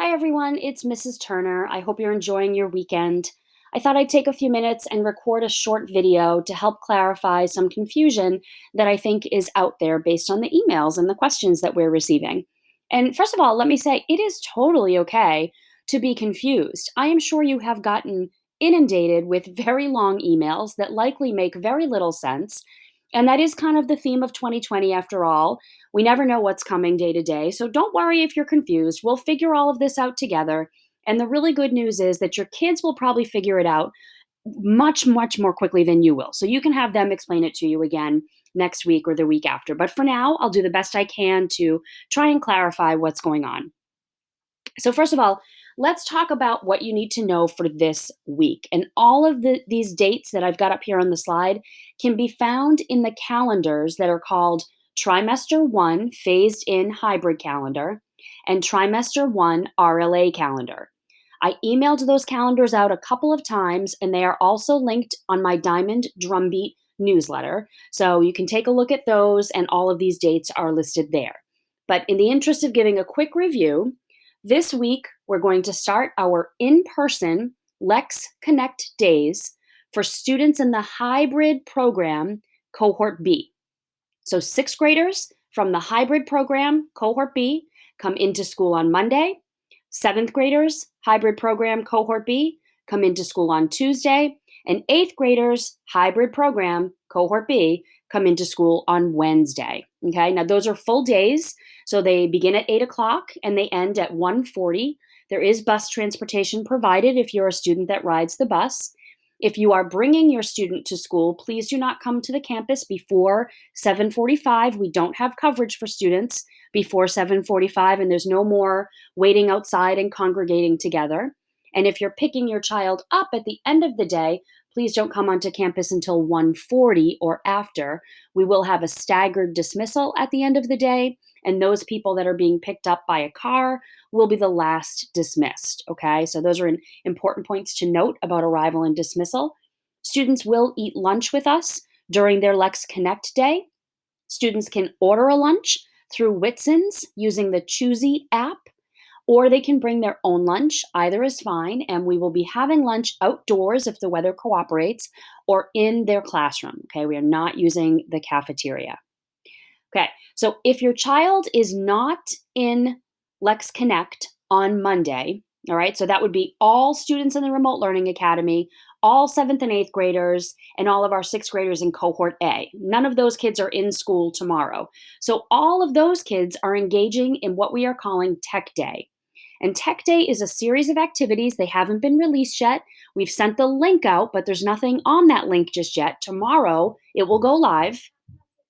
Hi, everyone. It's Mrs. Turner. I hope you're enjoying your weekend. I thought I'd take a few minutes and record a short video to help clarify some confusion that I think is out there based on the emails and the questions that we're receiving. And first of all, let me say it is totally okay to be confused. I am sure you have gotten inundated with very long emails that likely make very little sense. And that is kind of the theme of 2020 after all. We never know what's coming day to day. So don't worry if you're confused. We'll figure all of this out together. And the really good news is that your kids will probably figure it out much, much more quickly than you will. So you can have them explain it to you again next week or the week after. But for now, I'll do the best I can to try and clarify what's going on. So, first of all, let's talk about what you need to know for this week. And all of these dates that I've got up here on the slide can be found in the calendars that are called Trimester 1 Phased In Hybrid Calendar and Trimester 1 RLA Calendar. I emailed those calendars out a couple of times, and they are also linked on my Diamond Drumbeat newsletter. So you can take a look at those, and all of these dates are listed there. But in the interest of giving a quick review, this week, we're going to start our in person Lex Connect days for students in the hybrid program, Cohort B. So, sixth graders from the hybrid program, Cohort B, come into school on Monday. Seventh graders, hybrid program, Cohort B, come into school on Tuesday. And eighth graders, hybrid program, Cohort B, come into school on Wednesday. Okay, now those are full days. So they begin at 8 o'clock and they end at 1:40. There is bus transportation provided if you're a student that rides the bus. If you are bringing your student to school, please do not come to the campus before 7:45. We don't have coverage for students before 7:45, and there's no more waiting outside and congregating together. And if you're picking your child up at the end of the day, please don't come onto campus until 1:40 or after. We will have a staggered dismissal at the end of the day, and those people that are being picked up by a car will be the last dismissed. Okay, so those are important points to note about arrival and dismissal. Students will eat lunch with us during their Lex Connect day. Students can order a lunch through Whitson's using the Choosy app, or they can bring their own lunch. Either is fine, and we will be having lunch outdoors if the weather cooperates, or in their classroom. Okay, we are not using the cafeteria. Okay, so if your child is not in Lex Connect on Monday, all right, so that would be all students in the Remote Learning Academy, all seventh and eighth graders, and all of our sixth graders in Cohort A. None of those kids are in school tomorrow. So all of those kids are engaging in what we are calling Tech Day. And Tech Day is a series of activities. They haven't been released yet. We've sent the link out, but there's nothing on that link just yet. Tomorrow, it will go live.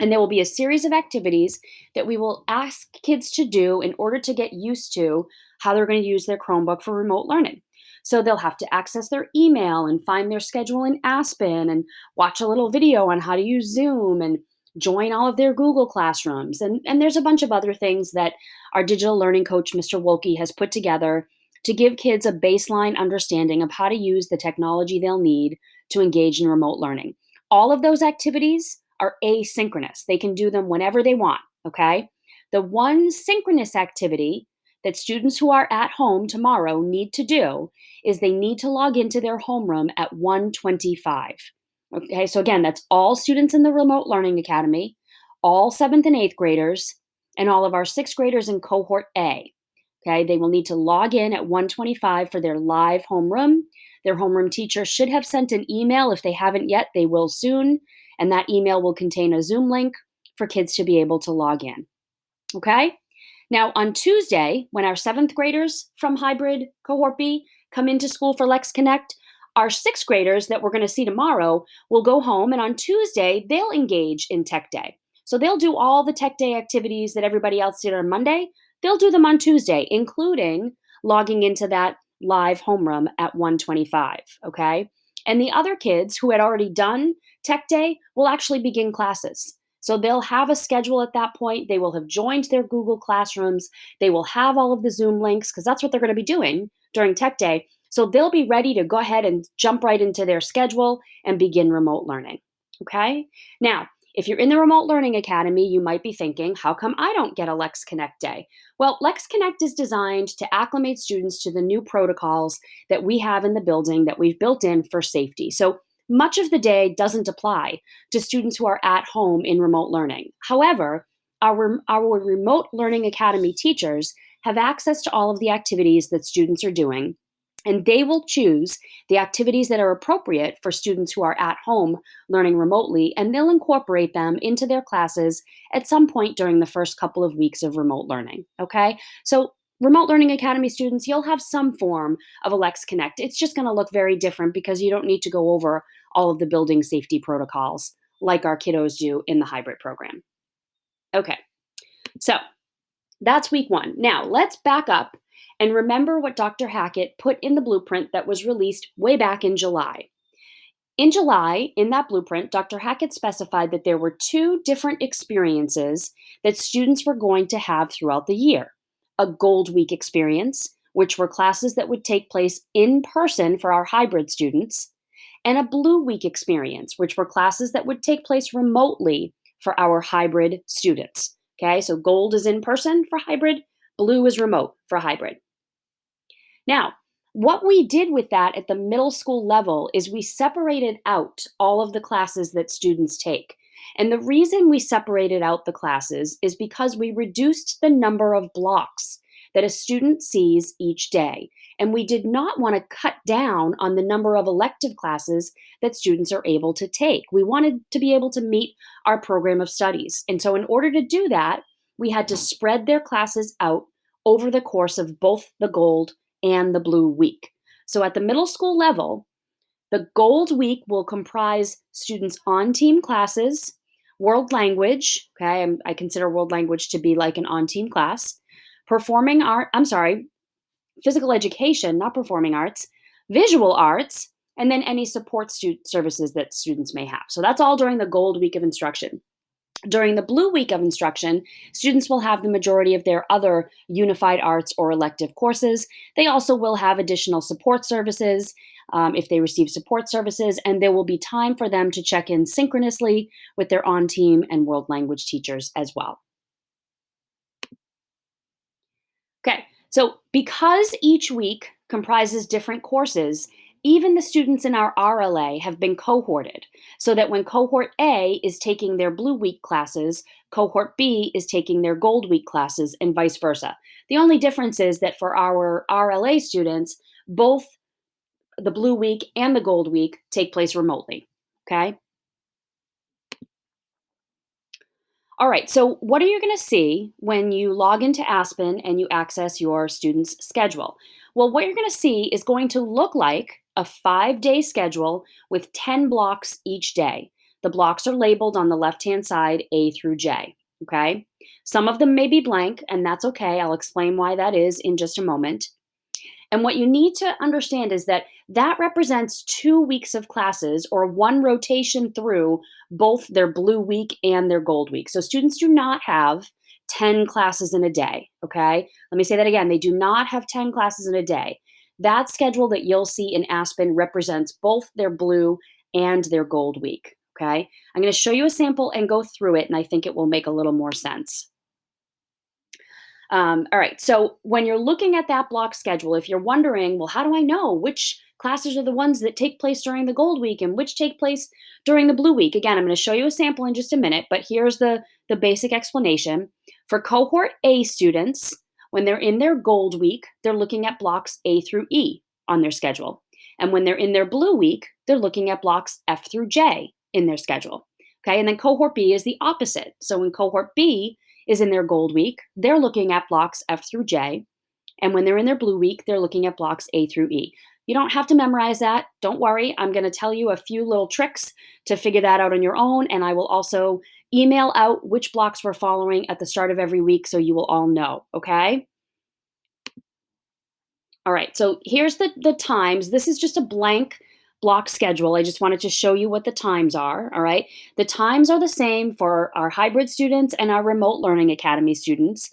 And there will be a series of activities that we will ask kids to do in order to get used to how they're going to use their Chromebook for remote learning. So they'll have to access their email and find their schedule in Aspen and watch a little video on how to use Zoom and join all of their Google Classrooms. And there's a bunch of other things that our digital learning coach, Mr. Wolke, has put together to give kids a baseline understanding of how to use the technology they'll need to engage in remote learning. All of those activities are asynchronous. They can do them whenever they want, okay? The one synchronous activity that students who are at home tomorrow need to do is they need to log into their homeroom at 1:25. Okay, so again, that's all students in the Remote Learning Academy, all seventh and eighth graders, and all of our sixth graders in Cohort A. Okay, they will need to log in at 1:25 for their live homeroom. Their homeroom teacher should have sent an email. If they haven't yet, they will soon. And that email will contain a Zoom link for kids to be able to log in. Okay? Now, on Tuesday, when our seventh graders from hybrid Cohort B come into school for Lex Connect, our sixth graders that we're going to see tomorrow will go home, and on Tuesday, they'll engage in Tech Day. So they'll do all the Tech Day activities that everybody else did on Monday. They'll do them on Tuesday, including logging into that live homeroom at 1:25. Okay? And the other kids who had already done Tech Day will actually begin classes. So they'll have a schedule at that point. They will have joined their Google Classrooms. They will have all of the Zoom links because that's what they're going to be doing during Tech Day. So they'll be ready to go ahead and jump right into their schedule and begin remote learning. Okay? Now, If you're in the Remote Learning Academy, you might be thinking, how come I don't get a Lex Connect day? Well, Lex Connect is designed to acclimate students to the new protocols that we have in the building that we've built in for safety. So much of the day doesn't apply to students who are at home in remote learning. However, our Remote Learning Academy teachers have access to all of the activities that students are doing, and they will choose the activities that are appropriate for students who are at home learning remotely, and they'll incorporate them into their classes at some point during the first couple of weeks of remote learning. Okay? So, Remote Learning Academy students, you'll have some form of Alex Connect. It's just going to look very different because you don't need to go over all of the building safety protocols like our kiddos do in the hybrid program. Okay, so that's week one. Now, let's back up and remember what Dr. Hackett put in the blueprint that was released way back in July. In July, in that blueprint, Dr. Hackett specified that there were two different experiences that students were going to have throughout the year: a Gold Week experience, which were classes that would take place in person for our hybrid students, and a Blue Week experience, which were classes that would take place remotely for our hybrid students. Okay, so gold is in person for hybrid, blue is remote for hybrid. Now, what we did with that at the middle school level is we separated out all of the classes that students take. And the reason we separated out the classes is because we reduced the number of blocks that a student sees each day. And we did not want to cut down on the number of elective classes that students are able to take. We wanted to be able to meet our program of studies. And so, in order to do that, we had to spread their classes out over the course of both the gold and the blue week. So, at the middle school level, the gold week will comprise students' on team classes, world language. Okay, I consider world language to be like an on team class, physical education, not performing arts, visual arts, and then any support services that students may have. So that's all during the gold week of instruction. During the blue week of instruction, students will have the majority of their other unified arts or elective courses. They also will have additional support services if they receive support services, and there will be time for them to check in synchronously with their on team and world language teachers as well. Okay, so because each week comprises different courses, even the students in our RLA have been cohorted so that when cohort A is taking their Blue Week classes, cohort B is taking their Gold Week classes, and vice versa. The only difference is that for our RLA students, both the Blue Week and the Gold Week take place remotely. Okay? All right, so what are you going to see when you log into Aspen and you access your student's schedule? Well, what you're going to see is going to look like a 5-day schedule with 10 blocks each day. The blocks are labeled on the left-hand side A through J, okay? Some of them may be blank, and that's okay. I'll explain why that is in just a moment. And what you need to understand is that that represents 2 weeks of classes or one rotation through both their Blue Week and their Gold Week. So students do not have 10 classes in a day, okay? Let me say that again. They do not have 10 classes in a day. That schedule that you'll see in Aspen represents both their Blue and their Gold Week, okay? I'm going to show you a sample and go through it, and I think it will make a little more sense. All right, so when you're looking at that block schedule, if you're wondering, well, how do I know which classes are the ones that take place during the Gold Week and which take place during the Blue Week? Again, I'm going to show you a sample in just a minute, but here's the basic explanation. For cohort A students, when they're in their Gold Week, they're looking at blocks A through E on their schedule. And when they're in their Blue Week, they're looking at blocks F through J in their schedule. Okay, and then cohort B is the opposite. So when cohort B is in their Gold Week, they're looking at blocks F through J. And when they're in their Blue Week, they're looking at blocks A through E. You don't have to memorize that. Don't worry. I'm going to tell you a few little tricks to figure that out on your own. And I will also email out which blocks we're following at the start of every week so you will all know. Okay? All right. So here's the times. This is just a blank block schedule. I just wanted to show you what the times are. All right. The times are the same for our hybrid students and our Remote Learning Academy students.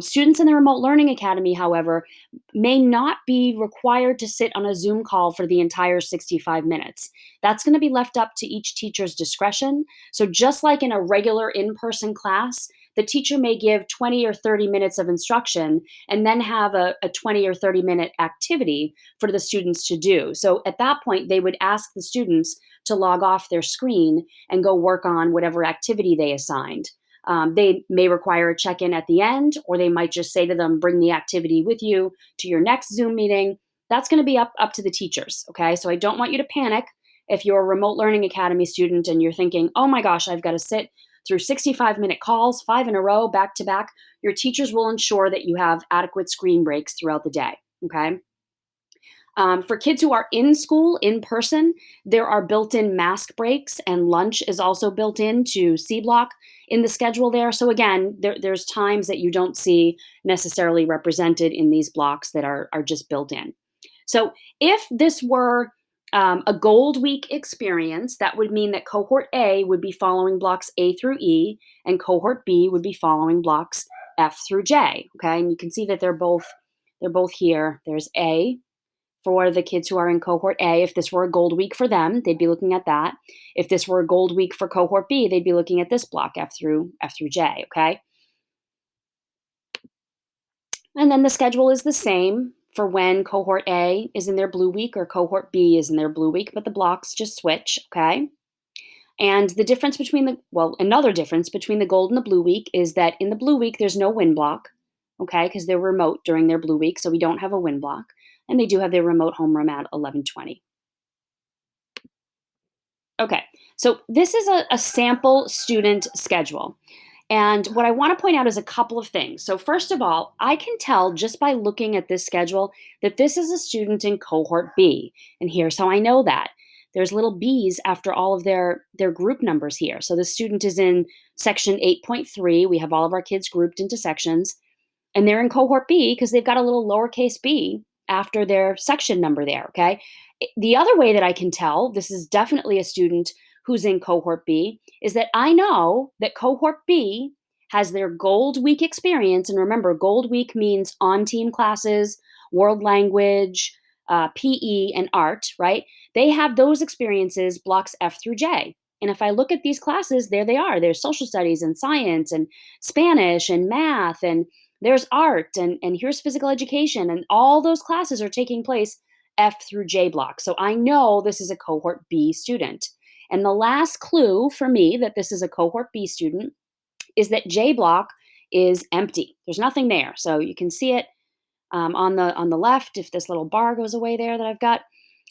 Students in the Remote Learning Academy, however, may not be required to sit on a Zoom call for the entire 65 minutes. That's going to be left up to each teacher's discretion. So, just like in a regular in person class, the teacher may give 20 or 30 minutes of instruction and then have a 20 or 30-minute activity for the students to do. So, at that point, they would ask the students to log off their screen and go work on whatever activity they assigned. They may require a check in at the end, or they might just say to them, bring the activity with you to your next Zoom meeting. That's going to be up to the teachers. Okay. So I don't want you to panic if you're a Remote Learning Academy student and you're thinking, oh my gosh, I've got to sit through 65-minute calls, 5 in a row, back to back. Your teachers will ensure that you have adequate screen breaks throughout the day. Okay. For kids who are in school in person, there are built in mask breaks, and lunch is also built into C block in the schedule there. So, again, there's times that you don't see necessarily represented in these blocks that are just built in. So, if this were a Gold Week experience, that would mean that cohort A would be following blocks A through E, and cohort B would be following blocks F through J. Okay, and you can see that they're both here. There's A for the kids who are in cohort A. If this were a gold week for them, they'd be looking at that. If this were a gold week for cohort B, they'd be looking at this block, F through J, okay? And then the schedule is the same for when cohort A is in their blue week or cohort B is in their blue week, but the blocks just switch, okay? And the difference between another difference between the gold and the blue week is that in the blue week, there's no win block, okay, because they're remote during their blue week, so we don't have a win block. And they do have their remote homeroom at 11:20. Okay, so this is a sample student schedule. And what I want to point out is a couple of things. So, first of all, I can tell just by looking at this schedule that this is a student in cohort B. And here's how I know that. There's little B's after all of their group numbers here. So, the student is in section 8.3. We have all of our kids grouped into sections. And they're in cohort B because they've got a little lowercase b after their section number there, okay? The other way that I can tell this is definitely a student who's in cohort B is that I know that cohort B has their gold week experience. And remember, gold week means on team classes, world language, PE, and art, right? They have those experiences, blocks F through J. And if I look at these classes, there they are. There's social studies and science and Spanish and math, and there's art, and here's physical education. And all those classes are taking place F through J block. So I know this is a cohort B student. And the last clue for me that this is a cohort B student is that J block is empty. There's nothing there. So you can see it on the left if this little bar goes away there that I've got.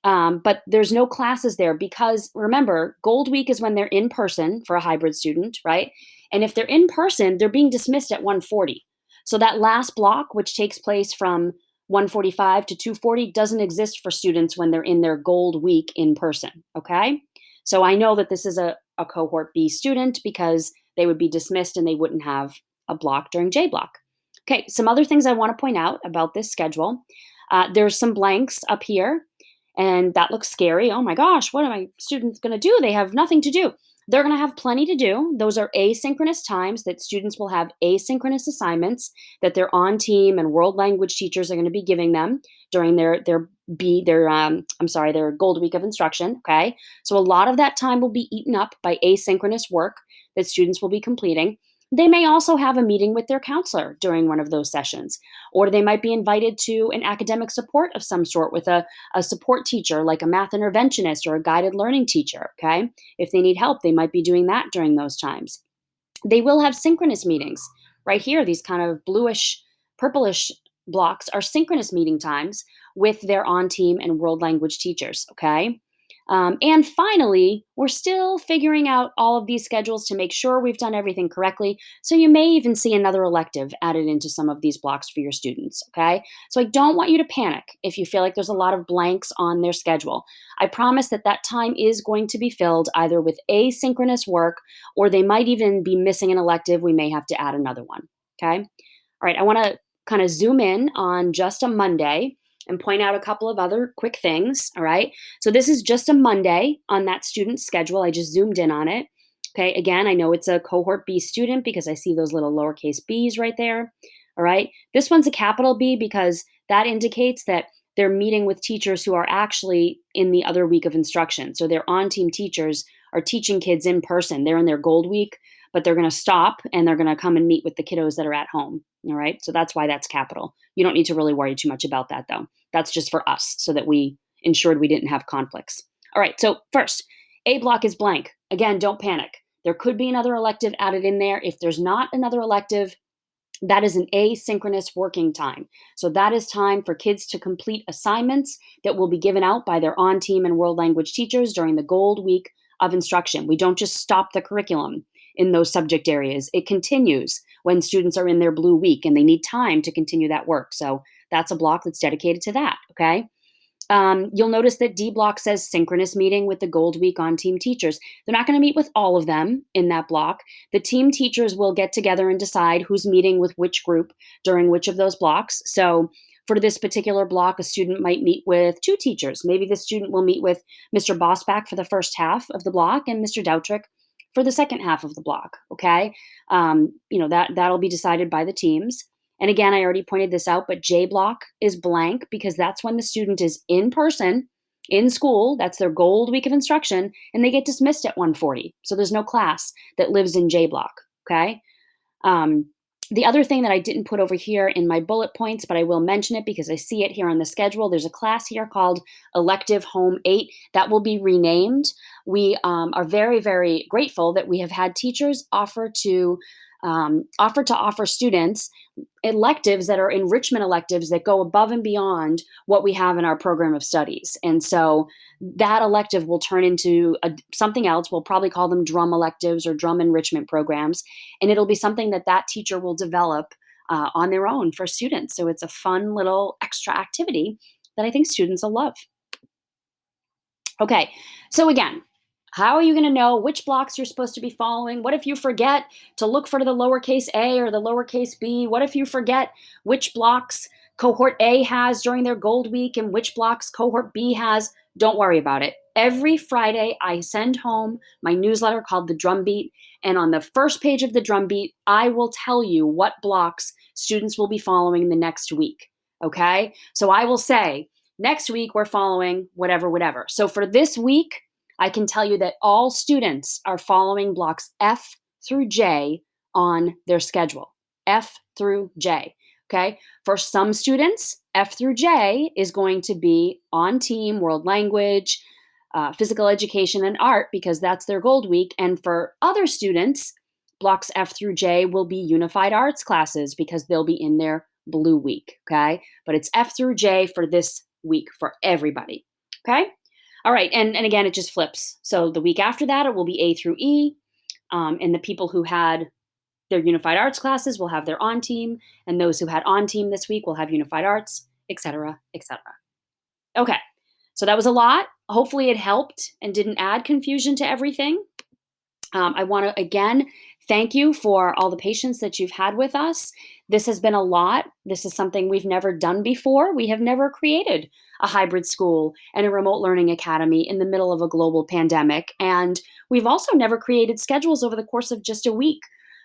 But there's no classes there because remember, Gold Week is when they're in person for a hybrid student, right? And if they're in person, they're being dismissed at 1:40. So that last block, which takes place from 1:45 to 2:40, doesn't exist for students when they're in their Gold Week in person, okay? So I know that this is a cohort B student because they would be dismissed and they wouldn't have a block during J block. Okay, some other things I want to point out about this schedule. There's some blanks up here, and that looks scary. Oh my gosh, what are my students going to do? They have nothing to do. They're going to have plenty to do. Those are asynchronous times that students will have asynchronous assignments that their on team and world language teachers are going to be giving them during their Gold Week of instruction. Okay, so a lot of that time will be eaten up by asynchronous work that students will be completing. They may also have a meeting with their counselor during one of those sessions, or they might be invited to an academic support of some sort with a support teacher, like a math interventionist or a guided learning teacher, okay? If they need help, they might be doing that during those times. They will have synchronous meetings. Right here, these kind of bluish, purplish blocks are synchronous meeting times with their on-team and world language teachers, okay? And finally, we're still figuring out all of these schedules to make sure we've done everything correctly. So you may even see another elective added into some of these blocks for your students, okay? So I don't want you to panic if you feel like there's a lot of blanks on their schedule. I promise that that time is going to be filled either with asynchronous work or they might even be missing an elective. We may have to add another one, okay? All right, I want to kind of zoom in on just a Monday and point out a couple of other quick things, all right? So this is just a Monday on that student's schedule. I just zoomed in on it. Okay, again, I know it's a cohort B student because I see those little lowercase b's right there. All right. This one's a capital B because that indicates that they're meeting with teachers who are actually in the other week of instruction. So their on team teachers are teaching kids in person. They're in their gold week, but they're going to stop and they're going to come and meet with the kiddos that are at home. All right. So that's why that's capital. You don't need to really worry too much about that, though. That's just for us so that we ensured we didn't have conflicts. All right. So first, A block is blank. Again, don't panic. There could be another elective added in there. If there's not another elective, that is an asynchronous working time. So that is time for kids to complete assignments that will be given out by their on team and world language teachers during the gold week of instruction. We don't just stop the curriculum in those subject areas. It continues when students are in their blue week and they need time to continue that work. So that's a block that's dedicated to that, okay? You'll notice that D block says synchronous meeting with the Gold Week on team teachers. They're not going to meet with all of them in that block. The team teachers will get together and decide who's meeting with which group during which of those blocks. So for this particular block, a student might meet with two teachers. Maybe the student will meet with Mr. Bossback for the first half of the block and Mr. Doutrick for the second half of the block. Okay, that'll be decided by the teams. And again, I already pointed this out, but J block is blank because that's when the student is in person in school. That's their gold week of instruction, and they get dismissed at 1:40. So there's no class that lives in J block. Okay. Um, the other thing that I didn't put over here in my bullet points, but I will mention it because I see it here on the schedule. There's a class here called Elective Home 8 that will be renamed. We are very, very grateful that we have had teachers offer to offer students electives that are enrichment electives that go above and beyond what we have in our program of studies. And so that elective will turn into something else. We'll probably call them drum electives or drum enrichment programs. And it'll be something that that teacher will develop on their own for students. So it's a fun little extra activity that I think students will love. Okay, so again, how are you going to know which blocks you're supposed to be following? What if you forget to look for the lowercase a or the lowercase b? What if you forget which blocks cohort A has during their gold week and which blocks cohort B has? Don't worry about it. Every Friday, I send home my newsletter called The Drumbeat. And on the first page of The Drumbeat, I will tell you what blocks students will be following the next week. Okay? So I will say, next week, we're following whatever, whatever. So for this week, I can tell you that all students are following blocks F through J on their schedule. F through J. Okay. For some students, F through J is going to be on team, world language, physical education, and art because that's their gold week. And for other students, blocks F through J will be unified arts classes because they'll be in their blue week. Okay. But it's F through J for this week for everybody. Okay. All right, and again, it just flips. So the week after that, it will be A through E, and the people who had their unified arts classes will have their on team, and those who had on team this week will have unified arts, etc., etc. Okay, so that was a lot. Hopefully it helped and didn't add confusion to everything. I want to, again, thank you for all the patience that you've had with us. This has been a lot. This is something we've never done before. We have never created a hybrid school and a remote learning academy in the middle of a global pandemic. And we've also never created schedules over the course of just a week.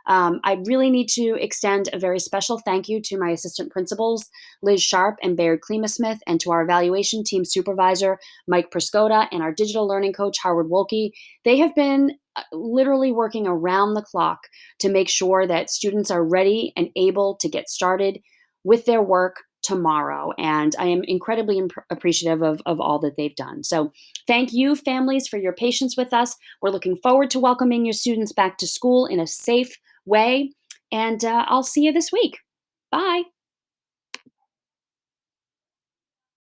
I really need to extend a very special thank you to my assistant principals, Liz Sharp and Baird Klimasmith, and to our evaluation team supervisor, Mike Prescotta, and our digital learning coach, Howard Wolke. They have been literally working around the clock to make sure that students are ready and able to get started with their work tomorrow. And I am incredibly appreciative of all that they've done. So thank you, families, for your patience with us. We're looking forward to welcoming your students back to school in a safe way. And I'll see you this week. Bye.